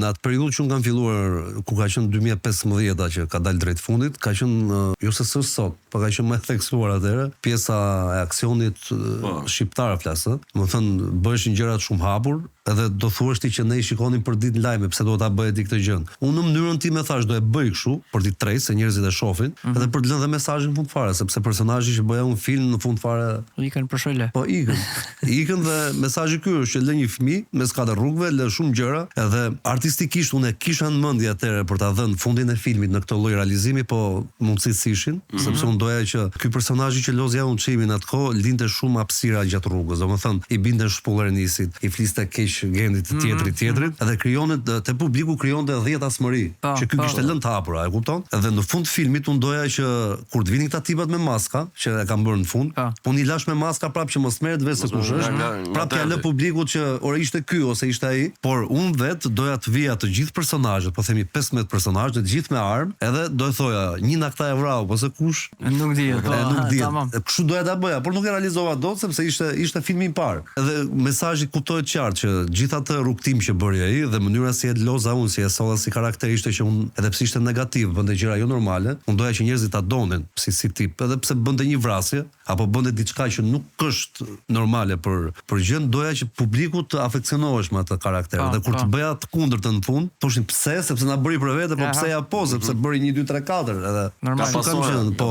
në atë periudhë që kanë filluar, ku ka qenë 2015 që ka dalë drejt fundit, ka qenë jo se sot, por ka qenë më theksuar atëherë, pjesa e aksionit shqiptar flasë, do të thënë bëheshin gjërat shumë hapur, edhe do thuash ti që ne i shikonin për ditë lajme, pse do ta bëje ti këtë gjë. Unë në mënyrën time thash do e bëj kështu për ditë trej se njerëzit e shohin, edhe për të lënë dhe mesazhin në fund fare, sepse personazhi që bëja un film në fund fare ikën për shole. Po ikën. Ikën dhe mesazhi ky është që lë një fëmijë me skatë rrugëve, lë shumë gjëra, edhe artistikisht unë kisha në mendje atëherë për ta dhënë fundin e filmit në këtë lloj realizimi, po mundësitë ishin, sepse unë doja që ky personazhi që lozja unë çimin atko linte shumë hapësira gjatë rrugës, domethënë i binte shpullërnisit, i fliste keq gendit të tjetrit, edhe krijonte te publiku krijonte 10 asmëri, që ky kishte lënë të hapura, e kupton? Edhe në fund filmit unë doja që kur të vinin këta tipat me maska, që e kanë bërë në fund, po ni lash me maska prapë që mos merret vetë se kush është, prapë ja lë publikut që ore ishte ky ose ishte ai, por unë vetë doja të vija të gjithë personazhet, po themi 15 personazhe, të gjithë me armë, edhe do të thoja, një nga këta e vrau, ose kush, nuk di, tamam. Kështu doja ta bëja, por nuk e realizova dot sepse ishte filmi i parë. Edhe mesazhi kuptohet qartë që gjithë atë rrugtim që bëri ai dhe mënyra si e loza unë, si e solla si karakter ishte që unë edhe pse ishte negativ, bënte gjëra jo normale, unë doja që njerëzit ta donin si tip, edhe pse bënte një vrasje apo bënte diçka që nuk është normale për gjën, doja që publiku të afeksionohesh me atë karakter. Dhe kur të bëja të kundërtën në fund, thoshin pse, sepse na bëri për vete, po pse ja po, sepse bëri 1 2 3 4, edhe normal kam qenë, po,